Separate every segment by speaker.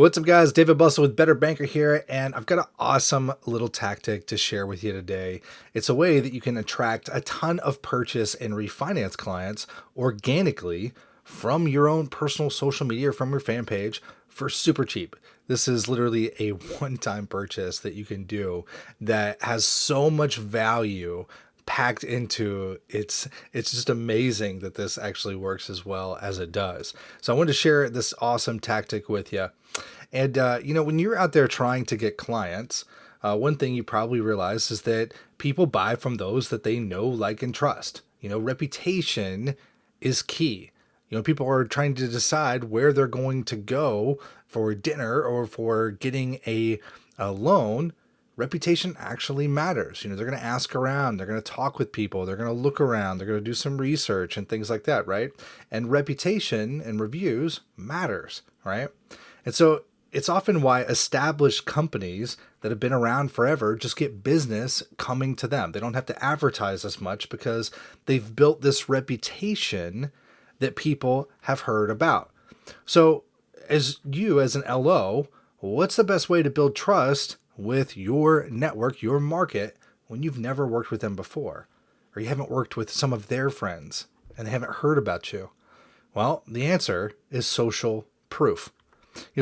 Speaker 1: What's up, guys? David Bussell with Better Banker here, and I've got an awesome little tactic to share with you today. It's a way that you can attract a ton of purchase and refinance clients organically from your own personal social media or from your fan page for super cheap. This is literally a one-time purchase that you can do that has so much value packed into it's just amazing that this actually works as well as it does. So I wanted to share this awesome tactic with you. And when you're out there trying to get clients, one thing you probably realize is that people buy from those that they know, like, and trust. Reputation is key. People are trying to decide where they're going to go for dinner or for getting a loan. Reputation actually matters. They're going to ask around, they're going to talk with people, they're going to look around, they're going to do some research and things like that, right? And reputation and reviews matters, right? And so it's often why established companies that have been around forever just get business coming to them. They don't have to advertise as much because they've built this reputation that people have heard about. So as an LO, what's the best way to build trust with your network, your market, when you've never worked with them before, or you haven't worked with some of their friends and they haven't heard about you? Well, the answer is social proof.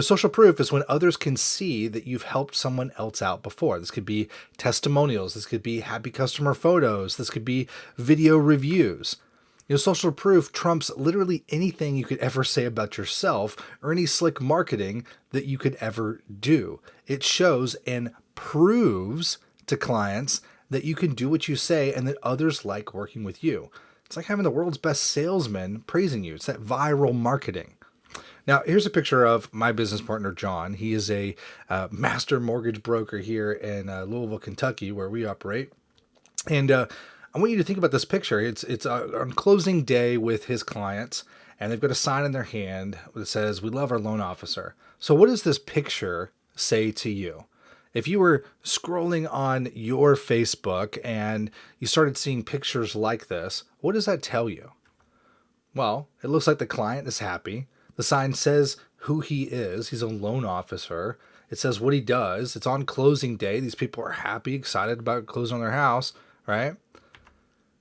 Speaker 1: Social proof is when others can see that you've helped someone else out before. This could be testimonials. This could be happy customer photos. This could be video reviews. Social proof trumps literally anything you could ever say about yourself or any slick marketing that you could ever do. It shows and proves to clients that you can do what you say and that others like working with you. It's like having the world's best salesman praising you. It's that viral marketing. Now, here's a picture of my business partner, John. He is a master mortgage broker here in Louisville, Kentucky, where we operate. And I want you to think about this picture. It's on closing day with his clients, and they've got a sign in their hand that says, "We love our loan officer." So what does this picture say to you? If you were scrolling on your Facebook and you started seeing pictures like this, what does that tell you? Well, it looks like the client is happy. The sign says who he is. He's a loan officer. It says what he does. It's on closing day. These people are happy, excited about closing on their house, right?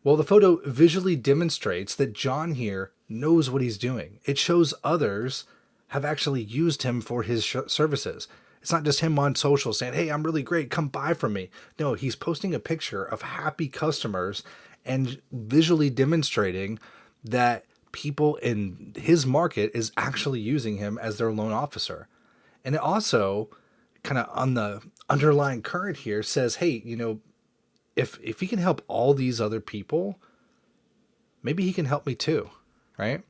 Speaker 1: Well, the photo visually demonstrates that John here knows what he's doing. It shows others have actually used him for his services. It's not just him on social saying, "Hey, I'm really great, come buy from me." No, he's posting a picture of happy customers and visually demonstrating that people in his market is actually using him as their loan officer. And it also kind of on the underlying current here says, hey, if he can help all these other people, maybe he can help me too, right?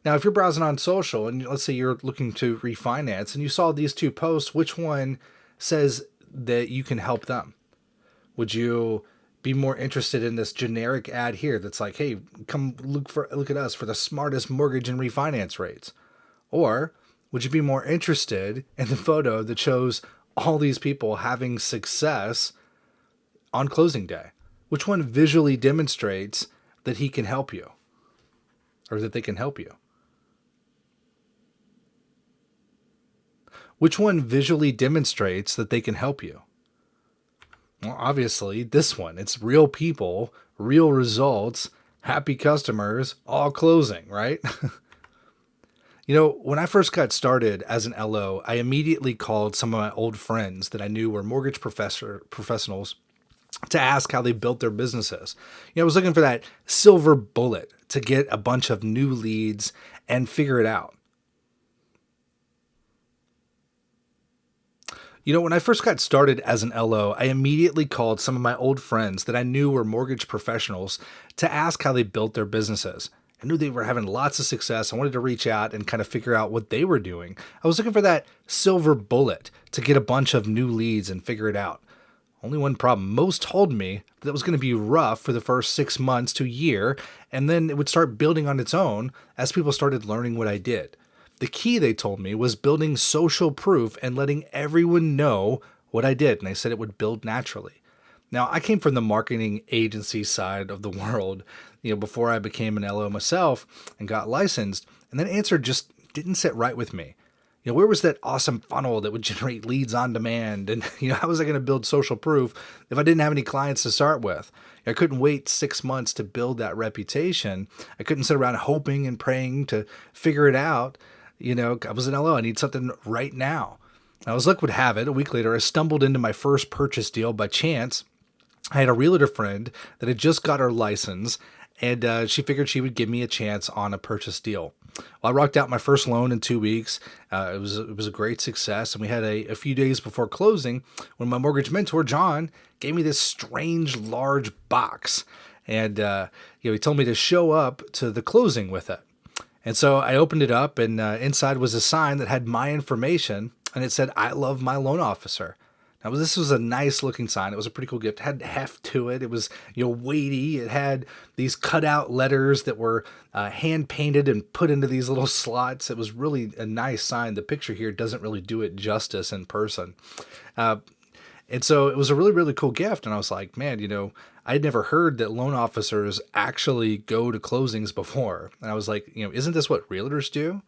Speaker 1: Now, if you're browsing on social and let's say you're looking to refinance and you saw these two posts, which one says that you can help them? Would you be more interested in this generic ad here that's like, "Hey, come look at us for the smartest mortgage and refinance rates"? Or would you be more interested in the photo that shows all these people having success on closing day? Which one visually demonstrates that he can help you or that they can help you? Which one visually demonstrates that they can help you? Well, obviously this one. It's real people, real results, happy customers, all closing, right? When I first got started as an LO, I immediately called some of my old friends that I knew were mortgage professionals to ask how they built their businesses. I was looking for that silver bullet to get a bunch of new leads and figure it out. When I first got started as an LO, I immediately called some of my old friends that I knew were mortgage professionals to ask how they built their businesses. I knew they were having lots of success. I wanted to reach out and kind of figure out what they were doing. I was looking for that silver bullet to get a bunch of new leads and figure it out. Only one problem. Most told me that it was going to be rough for the first 6 months to a year, and then it would start building on its own as people started learning what I did. The key, they told me, was building social proof and letting everyone know what I did. And they said it would build naturally. Now, I came from the marketing agency side of the world, before I became an LO myself and got licensed. And that answer just didn't sit right with me. where was that awesome funnel that would generate leads on demand? And, how was I going to build social proof if I didn't have any clients to start with? I couldn't wait 6 months to build that reputation. I couldn't sit around hoping and praying to figure it out. I was in LO. I need something right now. Now, as luck would have it, a week later, I stumbled into my first purchase deal by chance. I had a realtor friend that had just got her license, and she figured she would give me a chance on a purchase deal. Well, I rocked out my first loan in 2 weeks. It was a great success, and we had a few days before closing when my mortgage mentor, John, gave me this strange large box. And he told me to show up to the closing with it. And so I opened it up, and inside was a sign that had my information, and it said, "I love my loan officer." Now, this was a nice looking sign. It was a pretty cool gift. It had heft to it. It was, weighty. It had these cut out letters that were hand painted and put into these little slots. It was really a nice sign. The picture here doesn't really do it justice in person. And so it was a really, really cool gift. And I was like, man, I'd never heard that loan officers actually go to closings before. And I was like, isn't this what realtors do?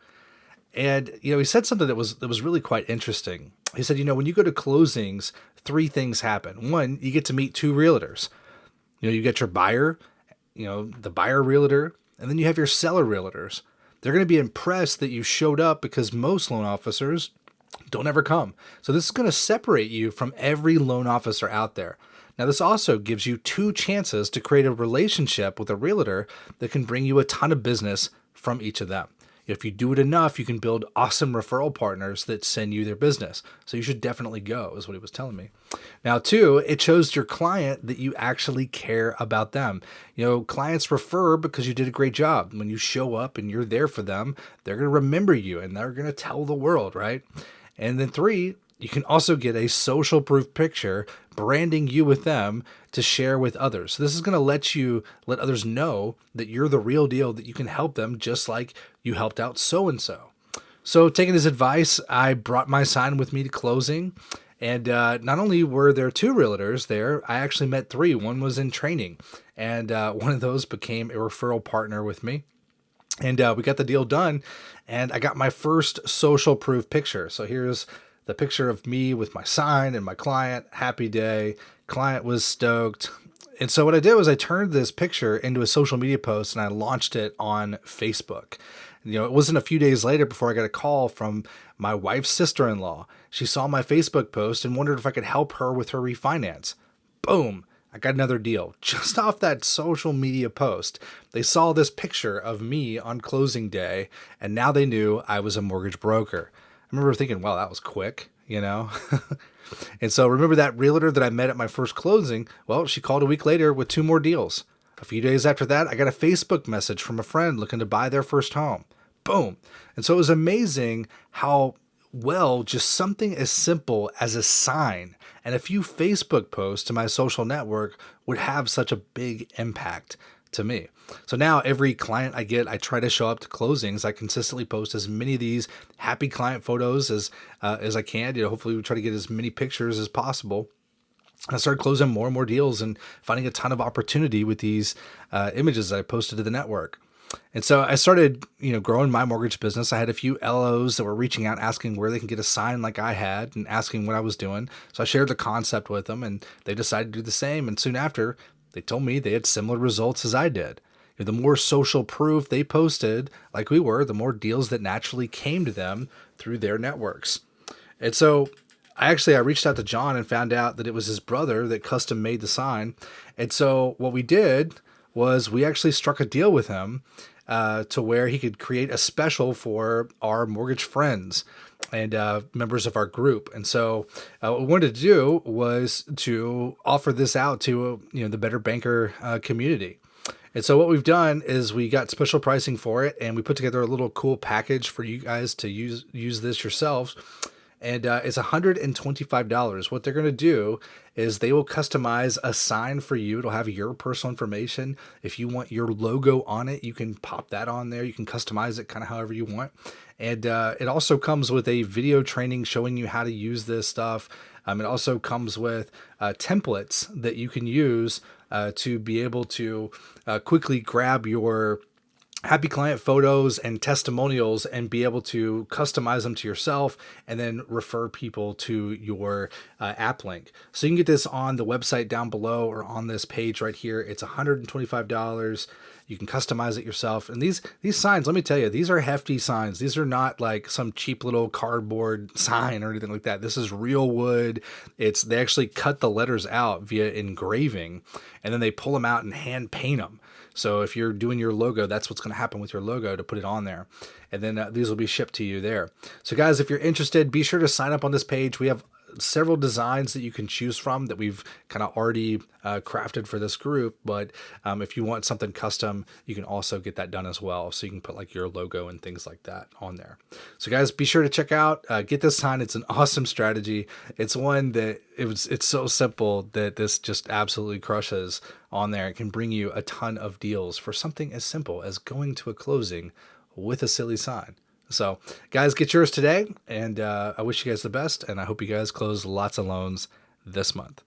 Speaker 1: And, he said something that was really quite interesting. He said, when you go to closings, three things happen. One, you get to meet two realtors. You get your buyer, the buyer realtor, and then you have your seller realtors. They're going to be impressed that you showed up because most loan officers don't ever come. So this is going to separate you from every loan officer out there. Now, this also gives you two chances to create a relationship with a realtor that can bring you a ton of business from each of them. If you do it enough, you can build awesome referral partners that send you their business. So you should definitely go, is what he was telling me. Now, two, it shows your client that you actually care about them. Clients refer because you did a great job. When you show up and you're there for them, they're going to remember you and they're going to tell the world, right? And then three, you can also get a social proof picture branding you with them to share with others. So this is going to let others know that you're the real deal, that you can help them just like you helped out so-and-so. So taking his advice, I brought my sign with me to closing. And not only were there two realtors there, I actually met three. One was in training, and one of those became a referral partner with me. And we got the deal done, and I got my first social proof picture. So here's the picture of me with my sign and my client. Happy day. Client was stoked. And so what I did was I turned this picture into a social media post and I launched it on Facebook. It wasn't a few days later before I got a call from my wife's sister-in-law. She saw my Facebook post and wondered if I could help her with her refinance. Boom. I got another deal just off that social media post. They saw this picture of me on closing day, and now they knew I was a mortgage broker. I remember thinking, wow, that was quick, And so remember that realtor that I met at my first closing? Well, she called a week later with two more deals. A few days after that, I got a Facebook message from a friend looking to buy their first home. Boom. And so it was amazing how well just something as simple as a sign and a few Facebook posts to my social network would have such a big impact to me. So now every client I get, I try to show up to closings. I consistently post as many of these happy client photos as I can. Hopefully we try to get as many pictures as possible. I started closing more and more deals and finding a ton of opportunity with these images that I posted to the network. And so I started, growing my mortgage business. I had a few LOs that were reaching out, asking where they can get a sign like I had and asking what I was doing. So I shared the concept with them and they decided to do the same. And soon after, they told me they had similar results as I did. The more social proof they posted, like we were, the more deals that naturally came to them through their networks. And so I reached out to John and found out that it was his brother that custom made the sign. And so what we did was we actually struck a deal with him to where he could create a special for our mortgage friends and members of our group. And so what we wanted to do was to offer this out to the Better Banker community. And so what we've done is we got special pricing for it, and we put together a little cool package for you guys to use this yourselves. And it's $125. What they're going to do is they will customize a sign for you. It'll have your personal information. If you want your logo on it, you can pop that on there. You can customize it kind of however you want. And it also comes with a video training showing you how to use this stuff. It also comes with templates that you can use to be able to quickly grab your happy client photos and testimonials and be able to customize them to yourself and then refer people to your app link. So you can get this on the website down below or on this page right here. It's $125. You can customize it yourself. And these signs, let me tell you, these are hefty signs. These are not like some cheap little cardboard sign or anything like that. This is real wood. They actually cut the letters out via engraving, and then they pull them out and hand paint them. So if you're doing your logo, that's what's going to happen with your logo to put it on there. And then these will be shipped to you there. So guys, if you're interested, be sure to sign up on this page. We have several designs that you can choose from that we've kind of already crafted for this group. But if you want something custom, you can also get that done as well. So you can put like your logo and things like that on there. So guys, be sure to check out, get this sign. It's an awesome strategy. It's one that it's so simple that this just absolutely crushes on there. It can bring you a ton of deals for something as simple as going to a closing with a silly sign. So guys, get yours today, and I wish you guys the best, and I hope you guys close lots of loans this month.